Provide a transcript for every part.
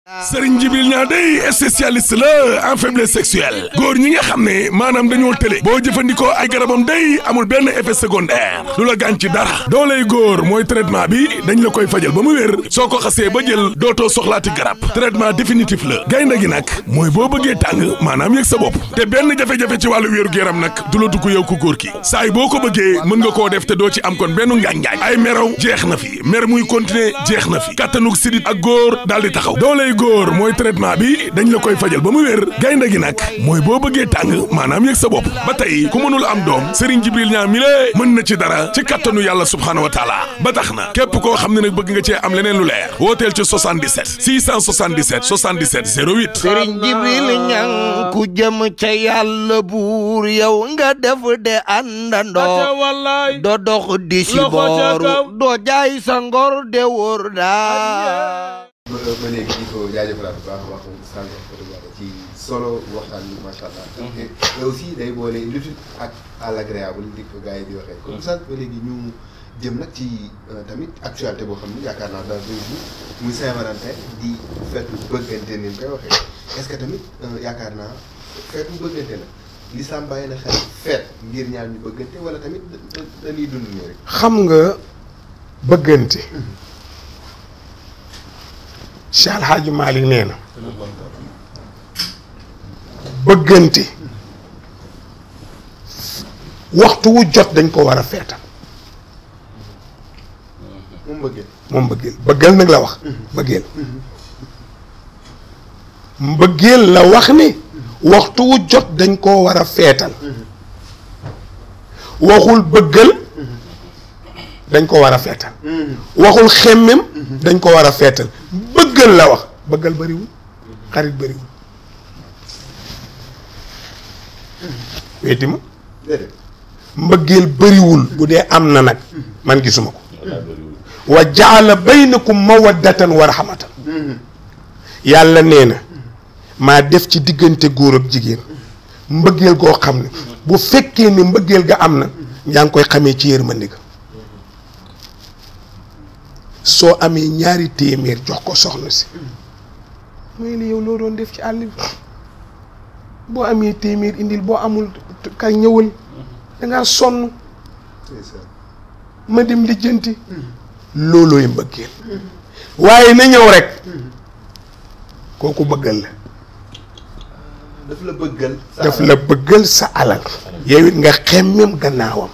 Serigne Djibril Niang day spécialiste la en faiblesse sexuelle góor ñi nga xam ne maanaam dañoo tële boo jëfandikoo ay garabam day amul benn effet secondaire du la gaañ ci dara dooley góor mooy traitement bi dañ la koy fajal ba mu wér soo ko xasee ba jël dootoo soxlaati garab traitement définitif la gaynde gi nag mooy boo bëggee tàng maanaam yëg sa bopp te benn jafe-jafe ci wàllu wéeru yaram nag du la dugg yow ku góor ki saay boo ko bëggee mën nga koo def te doo ci am kon benn ngaañ-ngaañ ay meraw jeex na fi mer muy continuer jeex na fi kattanug sidit ak góor daal di taxaw dooley góor mooy traitement bi dañ la koy fajal ba mu wér gaynde gi nag mooy boo bëggee tàng maanaam yëg sa bopp ba tey ku mënul am doom Serigne Djibril Niang mi lée mën na ci dara ci kattanu yàlla subhaanahu wa taala ba tax na képp koo xam ne nag bëgg nga cee am leneen lu leer wooteel ci 77 677 77 08 Serigne Djibril Niang ku jëm ca yàlla buur yow nga def de àndandoo doo dox di si booru doo jaay sa ngor de wóor daa ba léegi di ko jaajëfalaat bu baax a baax sànq ci solo waxtaan bi macha allah. te aussi day boole l'étude ak à l'agréable di ko gars yi di waxee. comme ça ba léegi ñu jëm nag ci tamit actualité boo xam ne yaakaar naa daal di muy Saint-Valentin di feetu bëggante ni ñu koy waxee est-ce que tamit yaakaar naa feetu bëggante la l'islam bàyyi na xel feet ngir ñaar ñu bëggante wala tamit dañuy dund nii rek. xam nga bëggante. Cheikh El Hadj Malick nee na bëggante waxtu wu jot dañ ko war a feetal moom bëggeel nag la wax mbëggeel la wax ni waxtu wu jot dañ koo war a feetal waxul bëggal dañ ko war a feetal waxul xemmem dañ ko war a feetal bëggal la wax bëggal bëriwul xarit bëriwul weeti ma mbëggeel bëriwul bu dee am na nag man gisuma ko wa jaala baynakum mawaddatan wa rahmatan yàlla nee na maa def ci diggante góor ak jigéen mbëggeel goo xam ne bu fekkee ne mbëggeel ga am na yaa ngi koy xamee ci yërmande ga soo amee ñaari téeméer jox ko soxna si mooy li yow loo doon def ci àll bi boo amee téeméer indil boo amul kay ñëwal dangaa sonn ma dem lijjanti loolooy mbëggeel waaye na ñëw rek kooku bëggal la daf la bëggal sa alal yow it nga xemmem gannaawam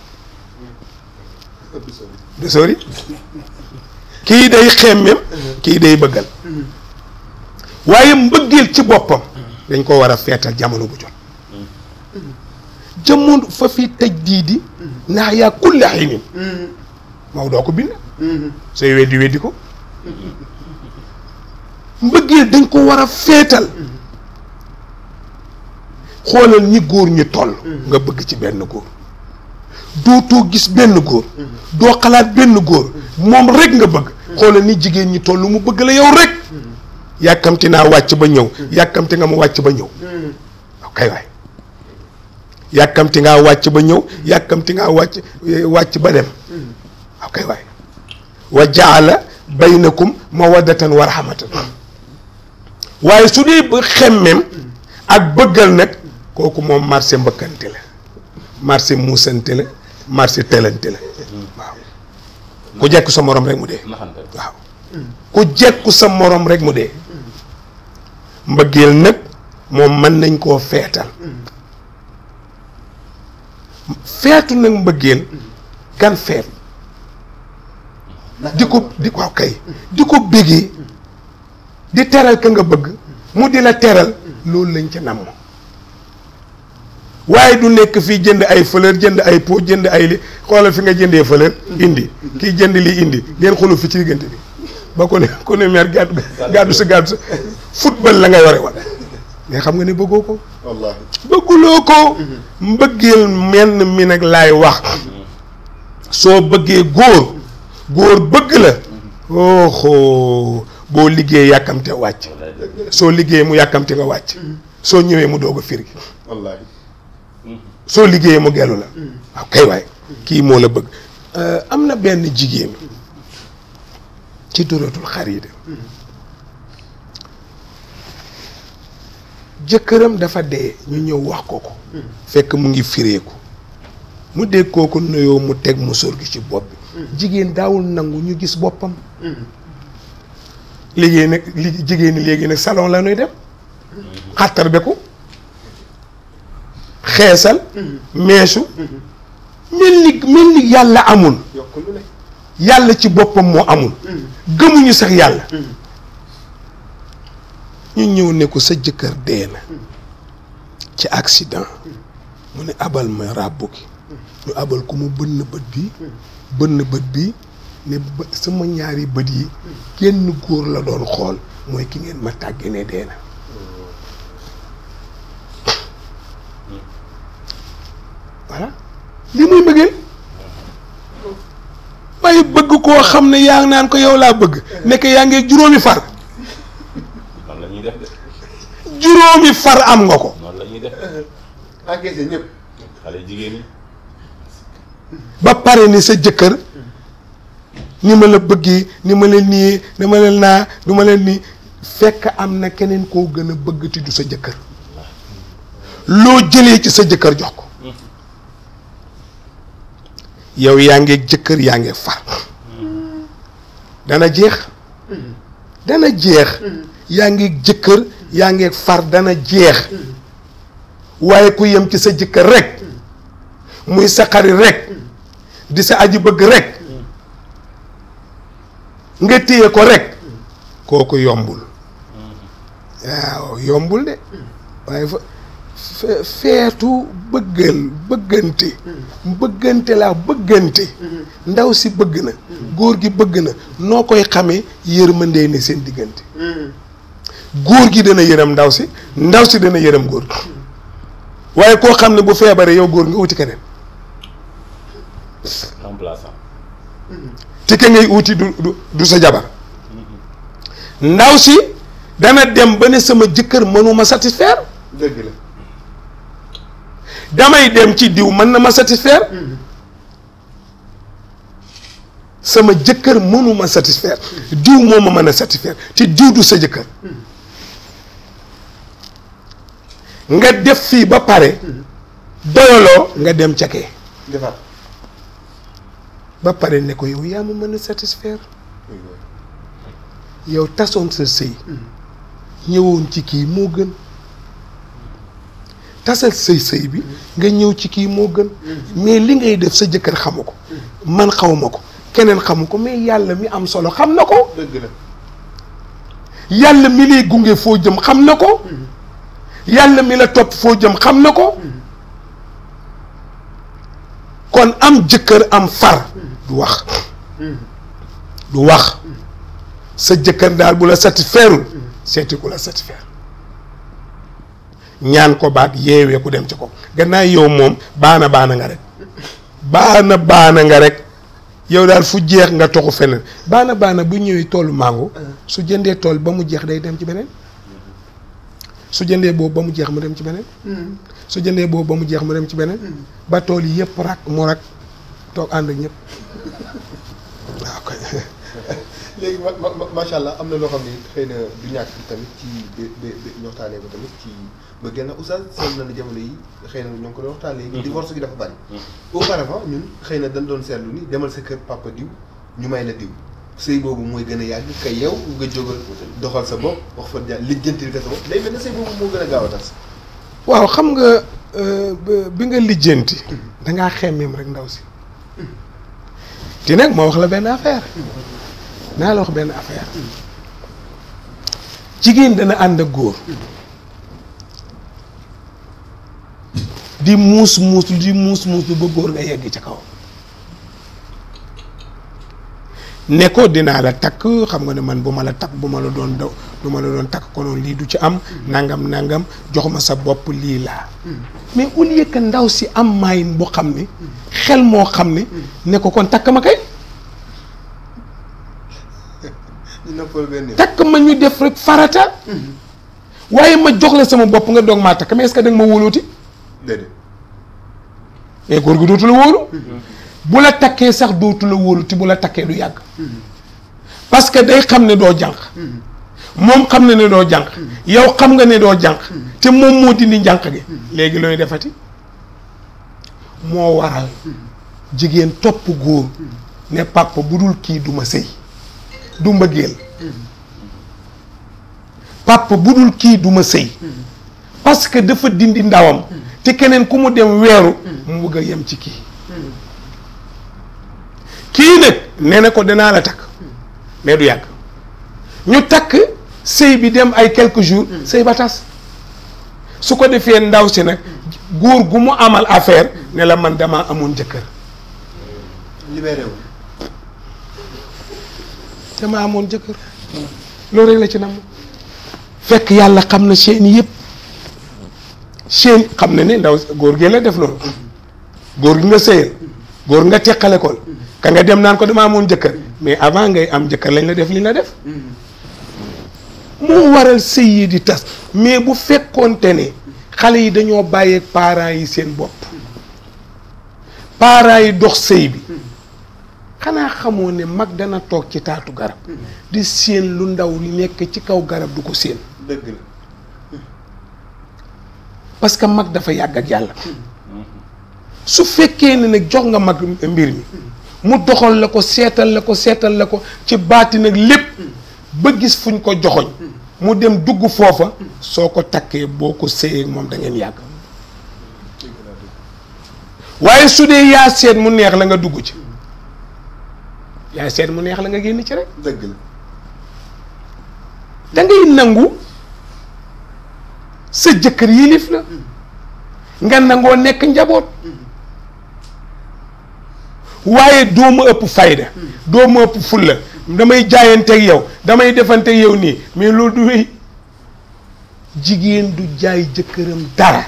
de sori kii day xemmem kii day bëggal waaye mbëggeel ci boppam dañ ko war a feetal jamono bu jot jamono fa fi tëj diidi ndax yaa kulli xinin moo doo ko bind sooy weddi ko mbëggeel dañ ko war a feetal xoolal ñi góor ñi toll nga bëgg ci benn góor dootoo gis benn góor doo xalaat benn góor moom rek nga bëgg xoolal ni jigéen ñi toll mu bëgg la yow rek yàkkamti naa wàcc ba ñëw yàkkamti nga mu wàcc ba ñëw kay waay yàkkamti ngaa wàcc ba ñëw yàkkamti ngaa wàcc ba dem kay waay wa jaala baynakum mawaddatan wa rahmatan waaye su dee ba xemmem ak bëggal nag kooku moom marché mbëkkante la marché muusante la marché telante la waaw ku jekku sa morom rek mu dee waaw ku jekku sa morom rek mu dee mbëggeel nag moom mën nañ koo feetal feetu nag mbëggeel gan feet di ko kay di ko bégee di teral ka nga bëgg mu di la teral loolu lañ ca namm waaye du nekk fii jënd ay fleur jënd ay pot jënd ay li xoolal fi nga jëndee fleur indi kii jënd li indi ngeen xoolal fi ci diggante bi ba ko ne meer gàddu sa football la nga yore wal mais xam nga ne bëggoo ko wallaahi bëgguloo ko mbëggeel menn mi nag laay wax soo bëggee góor bëgg la boo liggéey yàkkamte wàcc soo liggéeyee mu yàkkamte nga wàcc soo ñëwee mu doog a firi wallaahi soo liggéeyee mu gellu la waaw kay waay kii moo la bëgg am na benn jigéen ci duratul xarida jëkkëram dafa dee ñu ñëw wax ko ko fekk mu ngi fireeku mu dégg kooku nuyoo mu teg musóor gi ci bopp bi jigéen daawul nangu ñu gis boppam léegi nag jigéen ñi léegi nag salon la ñuy dem xattar beku xeesal meesu mel ni yàlla amul yàlla ci boppam moo amul gëmuñu sax yàlla ñu ñëw ne ko sa jëkkër dee na ci accident mu ne abal ma ràbbu gi ñu abal ko mu bënn bët bi ne sama ñaari bët yi kenn góor la doon xool mooy ki ngeen ma tàgge ne dee na voilà li muy bëggee waaye bëgg koo xam ne yaa naan ko yow laa bëgg nekk yaa ngi juróomi far noonu la ñuy def de. juróomi far am nga ko noonu la ñuy def encaissé ñëpp xale jigéen ñi. ba pare ni sa jëkkër ni ma la bëggee ni ma leen nii ni ma leen naa du ma leen nii fekk am na keneen koo gën a bëgg ti du sa jëkkër loo jëlee ci sa jëkkër jox ko yow yaa ngeeg jëkkër yaa ngeeg far dana jeex yaa ngeeg jëkkër yaa ngeeg far dana jeex waaye ku yem ci sa jëkkër rek muy sa xarit rek di sa aji bëgg rek nga téye ko rek kooku yombul waaw yombul de waaye feetu bëggante laa bëggante ndaw si bëgg na góor gi bëgg na noo koy xamee yërmandee ne seen diggante góor gi dana yërëm ndaw si dana yërëm góor gi waaye koo xam ne bu feebaree yow góor nga wuti keneen remplaçant. te ke ngay wuti du sa jabar ndaw si dana dem ba ne sama jëkkër mënuma satisfaire dëgg la damay dem ci diw mën na ma satisfaire sama jëkkër mënuma satisfaire diw moo ma mën a satisfaire te diw du sa jëkkër nga def fii ba pare doyaloo nga dem ca kee defaat ba pare ne ko yow yaa ma mën a satisfaire yow tasoon sa sëy ñëwoon ci kii moo gën tasal sëy bi nga ñëw ci kii moo gën mais li ngay def sa jëkkër xamu ko man xawma ko keneen xamu ko mais yàlla mi am solo xam na ko dëgg la yàlla mi lay gunge foo jëm xam na ko yàlla mi la topp foo jëm xam na ko kon am jëkkër am far du wax sa jëkkër daal bu la satisfairul seeti ku la satisfaire ñaan ko baat yeewee ku dem ci ko gannaaw yow moom baana nga rek baana nga rek yow daal fu jeex nga toxu feneen baana bu ñëwee toolu mango su jëndee tool ba mu jeex day dem ci beneen su jëndee boobu ba mu jeex mu dem ci beneen su jëndee boobu ba mu jeex mu dem ci beneen ba tool yi yëpp rak mu rak toog ànd ak ñëpp waaw koy léegi macha allah am na loo xam ne xëy na du ñàkk tamit ci waxtaanee ko tamit ci ba gën a oustaz seetlu na ne jamono yi xëy na ñoo ngi ko doon waxtaan léegi divorce gi dafa bari auparavant ñun xëy na dañ doon seetlu ni demal sa kër papa diw ñu may la diw sëy boobu mooy gën a yàgg kay yow nga jógal doxal sa bopp wax fa ja lijjantil ka sa bopp day mel ne sëy boobu moo gën a gaaw a tas waaw xam nga bi nga lijjanti dangaa xemmeem rek ndaw si te nag moo wax la benn affaire naa la wax benn affaire jigéen dana ànd ak góor di muus ba góor nga yegg ca kaw ne ko dinaa la takk xam nga ne man bu ma la takk bu ma la doon takk konoon lii du ci am nangam jox ma sa bopp lii laa mais au lieu que ndaw si am maayin boo xam ne xel moo xam ne ko kon takk ma kay takk ma ñu def rek farata waaye ma jox la sama bopp nga doog maa takk mais est-ce que da nga ma wóolooti déedéet mais góor gi dootu la wóolu bu la takkee sax dootu la wóoluti bu la takkee du yàgg parce que day xam ne doo jànq moom xam na ne doo jànq yow xam nga ne doo jànq te moom moo dindi njànq gi léegi looy defati moo waral jigéen topp góor ne papa bu dul kii du ma sëy du mbëggeel papa bu dul kii du ma sëy parce que dafa dindi ndawam te keneen ku mu dem weeru mu bëgg a yem ci kii kii nag nee na ko danaa la takk mais du yàgg ñu takk sëy bi dem ay quelques jours sëy ba tas su ko defee ndaw si nag góor gu mu amal affaire ne la man damaa amoon jëkkër libéré wu damaa amoon jëkkër loolu rek la ci nam fekk yàlla xam na seen yëpp seen xam na ne ndaw góor gi la def loolu góor gi nga sëyal góor nga teqale ko ka nga dem naan ko damaa amoon jëkkër mais avant ngay am jëkkër lañ la def li la def moo waral sëy yi di tas mais bu fekkoonte ne xale yi dañoo bàyyeeg parents yi seen bopp parents yi dox sëy bi xanaa xamoo ne mag dana toog ci taatu garab di séen lu ndaw li nekk ci kaw garab du ko séen dëgg la parce que mag dafa yàgg ak yàlla su fekkee ne nag jox nga mag mbir mi mu doxal la ko seetal la ko ci baati nag lépp ba gis fuñ ko joxoñ mu dem dugg foofa soo ko takkee boo ko séyee moom da ngeen yàgg waaye su dee yaa seet mu neex la nga dugg ci yaa seet mu neex la nga génn ci rek dëgg la da ngay nangu sa jëkkër yilif la nga nangoo nekk njaboot waaye doo ma ëpp fayda doo ma ëpp fulla damay jaayanteeg yow damay defanteeg yow nii mais loolu du wéy jigéen du jaay jëkkëram dara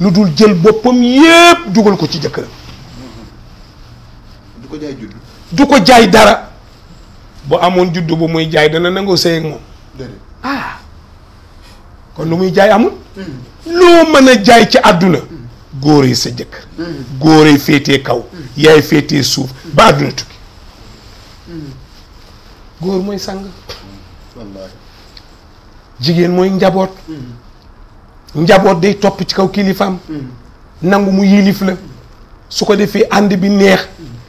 lu dul jël boppam yépp dugal ko ci jëkkëram du ko jaay judd du ko jaay dara bu amoon juddu bu muy jaay dana nangoo sëy ak moom déedéet kon lu muy jaay amul loo mën a jaay ci àdduna góor yi sa jëkkër góor yi féetee kaw yaay féetee suuf ba àdduna tukki góor mooy sang wallaahi jigéen mooy njaboot njaboot day topp ci kaw kilifaam nangu mu yilif la su ko defee ànd bi neex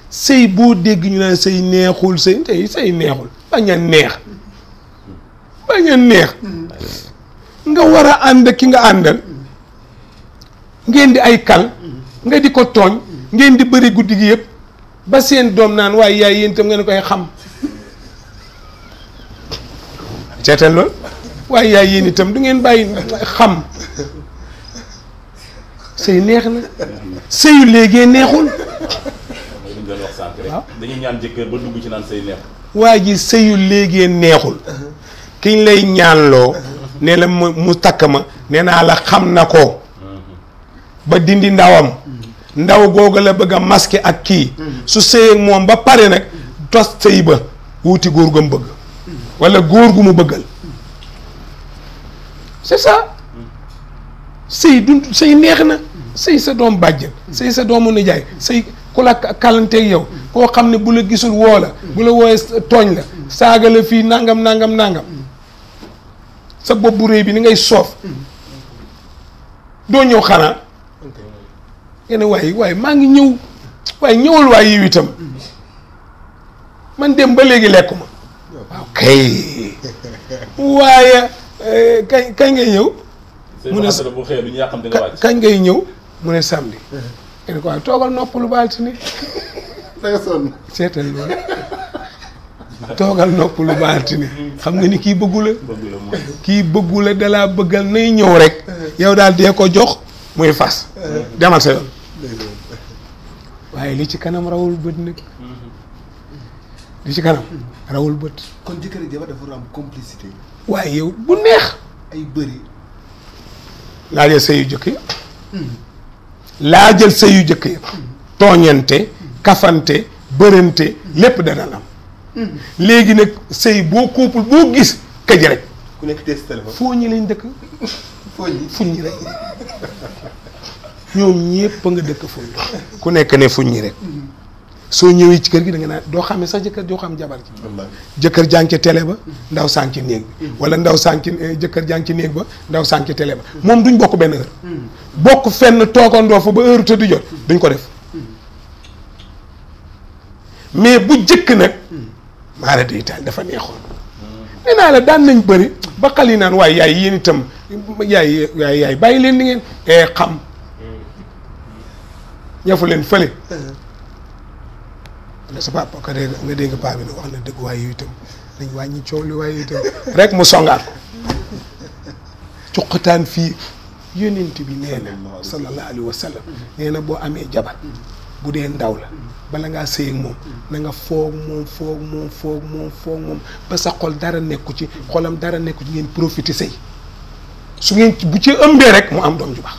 sëy boo dégg ñu naan sëy neexul sëy neexul bañ a neex nga war a ànd ki nga àndal ngeen di ay kal nga di ko tooñ ngeen di bëri guddi gi yëpp ba seen doom naan waaye yaay yéen itam ngeen koy xam seetal lool waaye yaay yéen itam du ngeen bàyyi xam sëy neex na sëyu léegi neexul waaw dañuy ñaan jëkkër ba dugg ci naan sëy neex waa ji sëyu léegi neexul kiñ lay ñaanloo ne la mu takk ma nee naa la xam na ko ba dindi ndawam ndaw googu la bëgg a masqué ak kii su sëyeeg moom ba pare nag tos sëy ba wuti góor gu mu bëgg walla góor gu mu bëggal c'est ça sëy sëy neex na sëy sa doom bàjjen sëy sa doomu nijaay sëy ku la kalanteeg yow koo xam ne bu la gisul woo la bu la wooyee tooñ la saaga la fii nangam sa bopp bu réy bi ni ngay soof doo ñëw xanaa nga ne waaye maa ngi ñëw waaye ñëwal waay yiw itam man dem ba léegi lekkuma waaw kay waaye kañ ngay ñëw mu ne bu xëyee du ñu yàqam di nga wàcc kañ ngay ñëw mu ne samedi nga ne ko waaye toogal noppalu ba altine da nga sonn seetal loolu toogal noppalu ba altine xam nga ni kii bëggu la dalaa bëggal nay ñëw rek yow daal dee ko jox muy fas demal sa yoon waaye li ci kanam rawul bët nag li ci kanam rawul bët kon jëkkër ak jabar dafa am complicité waaye yow bu neex ay bëri laajal sëyu jëkk ya laajal sëyu jëkk ya tooñante kafante bërante lépp dana am léegi nag sëy boo couple boo gis këj rek ku nekk test téléphone foo ñi lañ dëkk fuñ ñi rek ñoom ñépp a nga dëkk fuñ ku nekk ne fuñ ñi rek soo ñëwee ci kër gi da nga naan doo xamee sax jëkkër joo xam jabar ji jëkkër jàng ci télé ba ndaw sànq ci néeg bi wala ndaw sànq ci jëkkër jàng ci néeg ba ndaw sànq ci télé ba moom duñ bokk benn heure bokk fenn toogandoo fa ba heure tëdd jot duñ ko def mais bu jëkk nag maara day taal dafa neexoon nee naa la daan nañ bëri ba xal yi naan waaye yaay yéen itam yaay bàyyi leen di ngeen xam ñafu leen fële sa papa ka dégg nga dégg paa bi ne wax na dëgg waaye yow itam dañ wàññi coow li waaye yow itam rek mu songaat cuqataan fii yónent bi nee na sallallahu alayhi wa sallam nee na boo amee jabar bu dee ndaw la bala ngaa sëy ak moom na nga foog moom ba sa xol dara nekku ci xolam dara nekku ci ngeen profité sëy su ngeen bu ci ëmbee rek mu am doom ju baax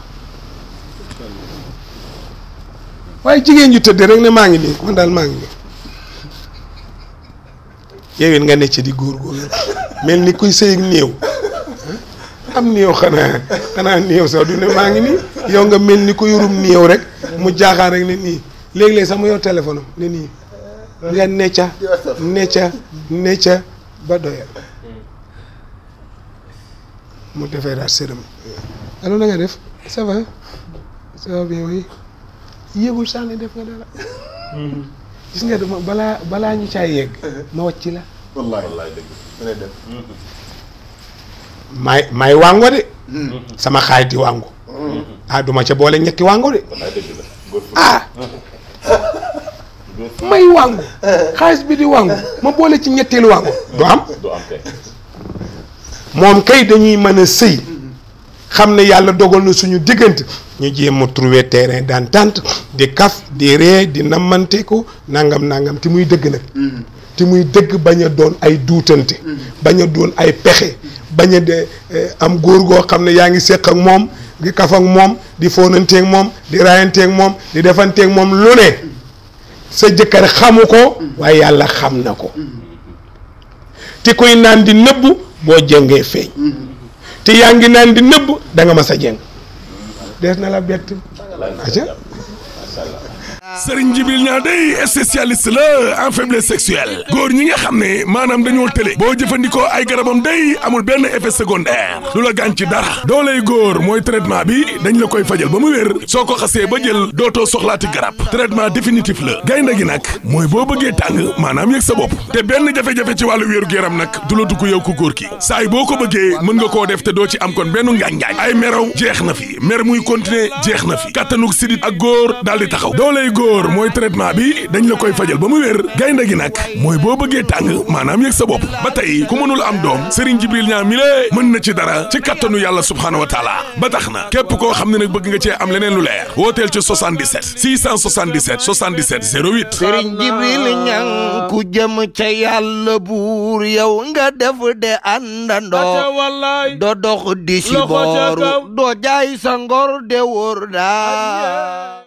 waaye jigéen ñu tëdd rek ne maa ngi nii man daal maa ngi nii yow it nga ne ci di góorgóorlu mel ni kuy sëy ak néew am néew xanaa néew sax du ne maa ngi nii yow nga mel ni ko yorum néew rek mu jaaxaan rek ne nii léeg-léeg sax mu yor téléphone am ne nii nga necca ba doyal mu defee daal sërëm alors na nga def ça va bien oui yëgul sax ne def nga dara gis nga dama balaa ñu caa yegg ma wàcc la wallaay dëgg def may wàngo de sama xaay di wàngo duma ca boole ñetti wàngo de may wàngo xaalis bi di wàngo ma boole ci ñetteelu wàngo du am moom kay dañuy mën a sëy xam ne yàlla dogal na suñu diggante ñu jéem a trouver terrain d'entente di kaf di ree di nammanteeku nangam te muy dëgg nag te muy dëgg bañ a doon ay duutante bañ a doon ay pexe bañ a de am góor goo xam ne yaa ngi seq ak moom di kaf ak moom di foonanteeg moom di raayanteeg moom di defanteeg moom lu ne sa jëkkër xamu ko waaye yàlla xam na ko te koy naan di nëbbu boo jëngee feeñ te yaa ngi naan di nëbb da nga mas a jeng des na la bett aca Serigne Djibril Niang day spécialiste la en faiblesse sexuelle góor ñi nga xam ne maanaam dañoo tële boo jëfandikoo ay garabam day amul benn effet secondaire du la gaañ ci dara dooley góor mooy traitement bi dañ la koy fajal ba mu wér soo ko xasee ba jël dootoo soxlaati garab traitement définitif la gaynde gi nag mooy boo bëggee tàng maanaam yëg sa bopp te benn jafe-jafe ci wàllu wéeru yaram nag du la dugg yow ku góor ki saay boo ko bëggee mën nga koo def te doo ci am kon benn ngaañ-ngaañ ay meraw jeex na fi mer muy continuer jeex na fi kattanug sidit ak góor daal di taxaw dooley góor mooy traitement bi dañ la koy fajal ba mu wér gaynde gi nag mooy boo bëggee tàng maanaam yëg sa bopp ba tey ku mënul am doom Serigne Djibril Niang mi lée mën na ci dara ci kattanu yàlla subhaanahu wa taala ba tax na képp koo xam ne nag bëgg nga cee am leneen lu leer wooteel ci 77 677 77 08 Serigne Djibril Niang ku jëm ca yàlla buur yow nga def de àndandoo doo dox di si booru doo jaay sa ngor de wóor daa